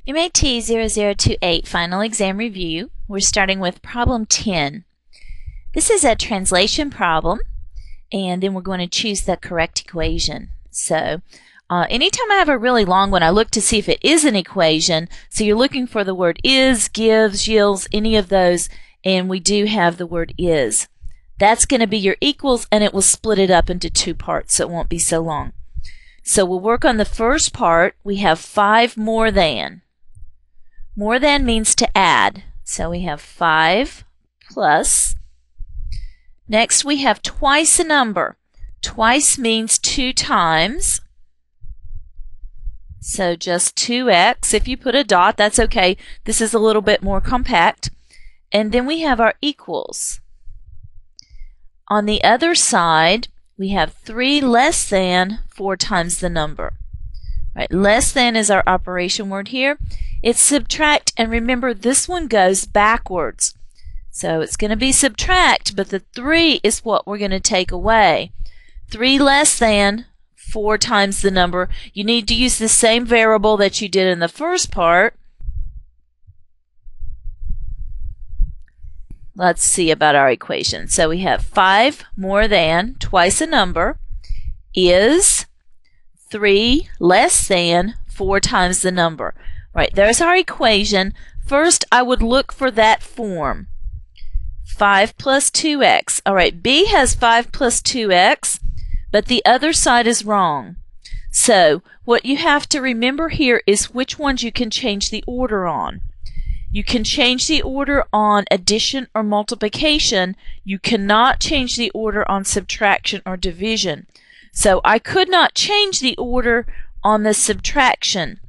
MAT 0028 Final Exam Review. We're starting with problem 10. This is a translation problem, and then we're going to choose the correct equation. So anytime I have a really long one, I look to see if it is an equation. So you're looking for the word is, gives, yields, any of those, and we do have the word is. That's going to be your equals, and it will split it up into two parts, so it won't be so long. So we'll work on the first part. We have 5 more than. More than means to add. So we have 5 plus. Next we have twice a number. Twice means 2 times. So just 2x. If you put a dot, that's okay. This is a little bit more compact. And then we have our equals. On the other side, we have 3 less than 4 times the number. Right, less than is our operation word here. It's subtract, and remember this one goes backwards. So it's going to be subtract, but the 3 is what we're going to take away. 3 less than 4 times the number. You need to use the same variable that you did in the first part. Let's see about our equation. So we have 5 more than, twice a number, is 3 less than 4 times the number. Right, there's our equation. First, I would look for that form. 5 plus 2x. All right, B has 5 plus 2x, but the other side is wrong. So what you have to remember here is which ones you can change the order on. You can change the order on addition or multiplication. You cannot change the order on subtraction or division. So I could not change the order on the subtraction.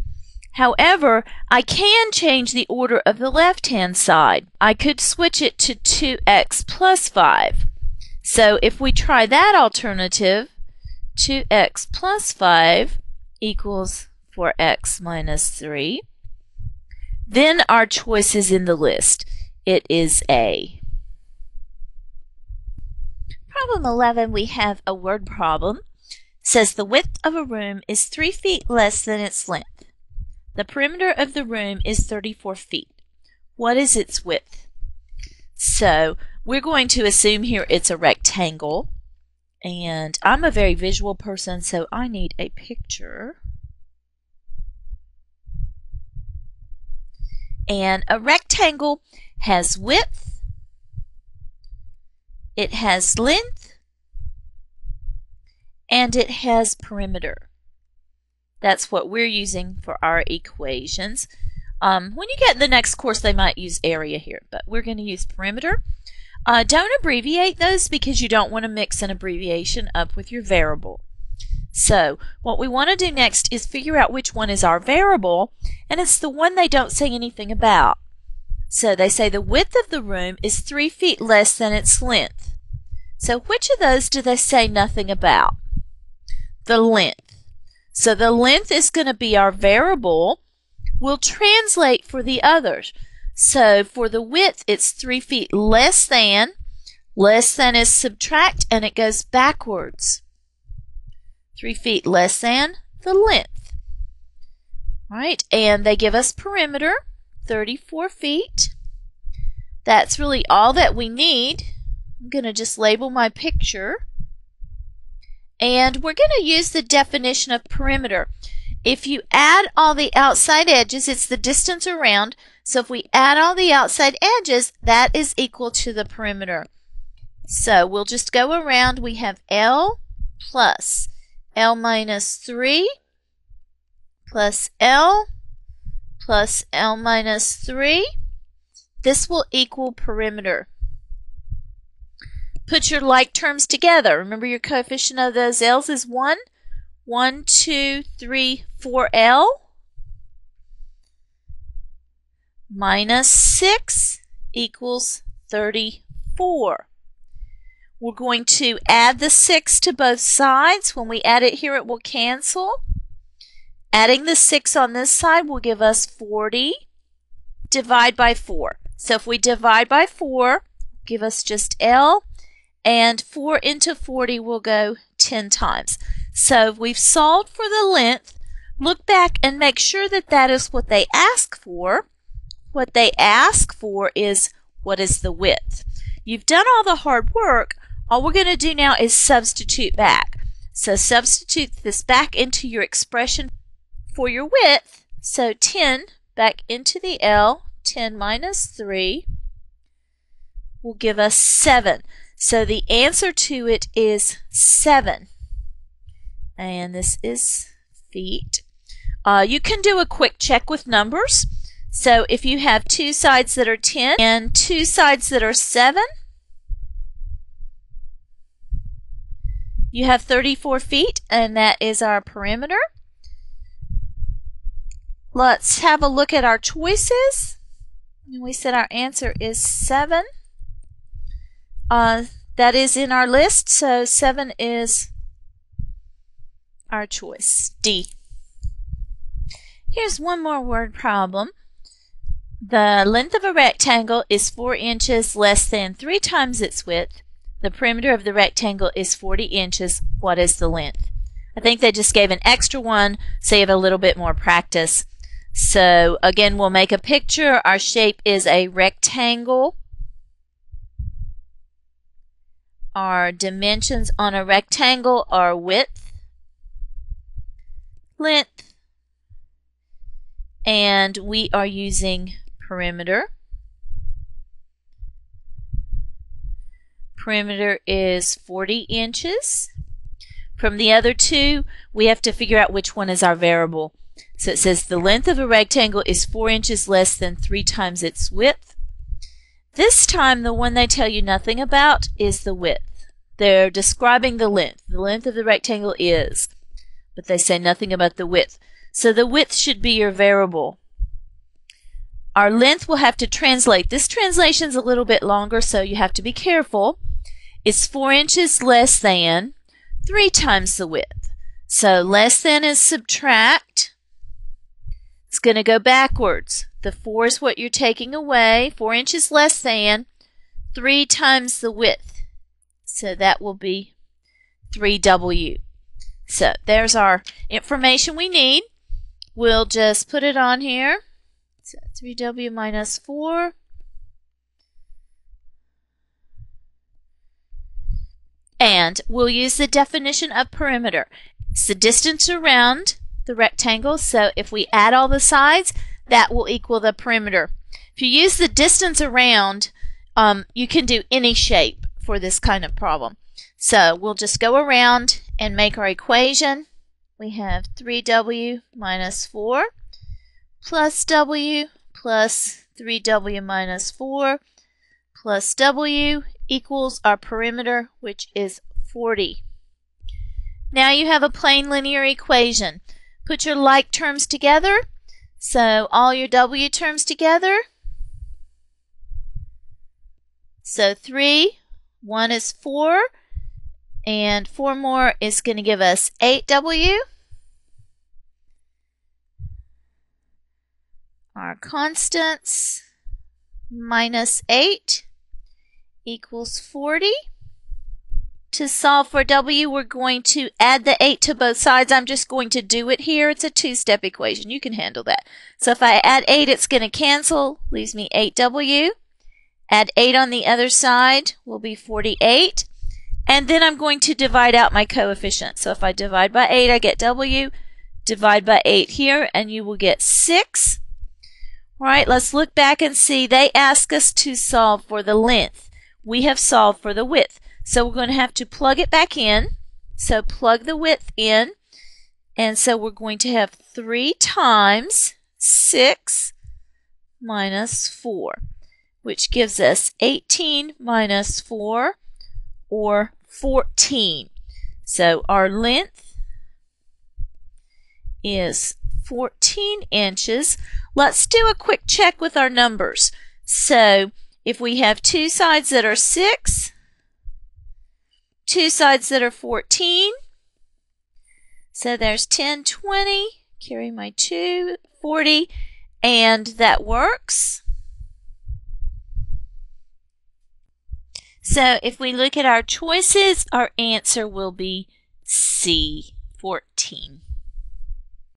However, I can change the order of the left-hand side. I could switch it to 2x plus 5. So if we try that alternative, 2x plus 5 equals 4x minus 3. Then our choice is in the list. It is A. Problem 11, we have a word problem. It says the width of a room is 3 feet less than its length. The perimeter of the room is 34 feet. What is its width? So we're going to assume here it's a rectangle. And I'm a very visual person, so I need a picture. And a rectangle has width, it has length, and it has perimeter. That's what we're using for our equations. When you get in the next course, they might use area here, but we're going to use perimeter. Don't abbreviate those because you don't want to mix an abbreviation up with your variable. So what we want to do next is figure out which one is our variable, and it's the one they don't say anything about. So they say the width of the room is 3 feet less than its length. So which of those do they say nothing about? The length. So the length is going to be our variable. We'll translate for the others. So for the width, it's 3 feet less than. Less than is subtract, and it goes backwards. 3 feet less than the length. All right, and they give us perimeter, 34 feet. That's really all that we need. I'm going to just label my picture. And we're going to use the definition of perimeter. If you add all the outside edges, it's the distance around. So if we add all the outside edges, that is equal to the perimeter. So we'll just go around. We have L plus L minus 3 plus L minus 3. This will equal perimeter. Put your like terms together. Remember your coefficient of those L's is 1. 1, 2, 3, 4L minus 6 equals 34. We're going to add the 6 to both sides. When we add it here, it will cancel. Adding the 6 on this side will give us 40. Divide by 4. So if we divide by 4, give us just L, and 4 into 40 will go 10 times. So we've solved for the length, Look back and make sure that that is what they ask for. What they ask for is what is the width. You've done all the hard work. All we're going to do now is substitute back. So substitute this back into your expression for your width. So 10 back into the L, 10 minus 3 will give us 7. So the answer to it is 7. And this is feet. You can do a quick check with numbers. So if you have two sides that are 10 and two sides that are 7, you have 34 feet, and that is our perimeter. Let's have a look at our choices. We said our answer is 7. That is in our list, so 7 is our choice, D. Here's one more word problem. The length of a rectangle is 4 inches less than 3 times its width. The perimeter of the rectangle is 40 inches. What is the length? I think they just gave an extra one so you have a little bit more practice. So again, we'll make a picture. Our shape is a rectangle. Our dimensions on a rectangle are width, length, and we are using perimeter. Perimeter is 40 inches. From the other two, we have to figure out which one is our variable. So it says the length of a rectangle is 4 inches less than 3 times its width. This time, the one they tell you nothing about is the width. They're describing the length. The length of the rectangle is, but they say nothing about the width. So the width should be your variable. Our length will have to translate. This translation's a little bit longer, so you have to be careful. It's 4 inches less than 3 times the width. So less than is subtract. It's going to go backwards. The 4 is what you're taking away. 4 inches less than 3 times the width. So that will be 3W. So there's our information we need. We'll just put it on here. So 3W minus 4. And we'll use the definition of perimeter. It's the distance around the rectangle. So if we add all the sides, that will equal the perimeter. If you use the distance around, you can do any shape for this kind of problem. So we'll just go around and make our equation. We have 3W minus 4 plus W plus 3W minus 4 plus W equals our perimeter, which is 40. Now you have a plain linear equation. Put your like terms together. So all your W terms together. So 3, 1 is 4, and 4 more is going to give us 8W. Our constants minus 8 equals 40. To solve for W, we're going to add the 8 to both sides. I'm just going to do it here. It's a two-step equation. You can handle that. So if I add 8, it's going to cancel. Leaves me 8W. Add 8 on the other side will be 48. And then I'm going to divide out my coefficient. So if I divide by 8, I get W. Divide by 8 here, and you will get 6. All right, let's look back and see. They ask us to solve for the length. We have solved for the width. So we're going to have to plug it back in. So plug the width in. And so we're going to have 3 times 6 minus 4, which gives us 18 minus 4, or 14. So our length is 14 inches. Let's do a quick check with our numbers. So if we have two sides that are 6, two sides that are 14, so there's 10, 20, carry my 2, 40, and that works. So if we look at our choices, our answer will be C, 14.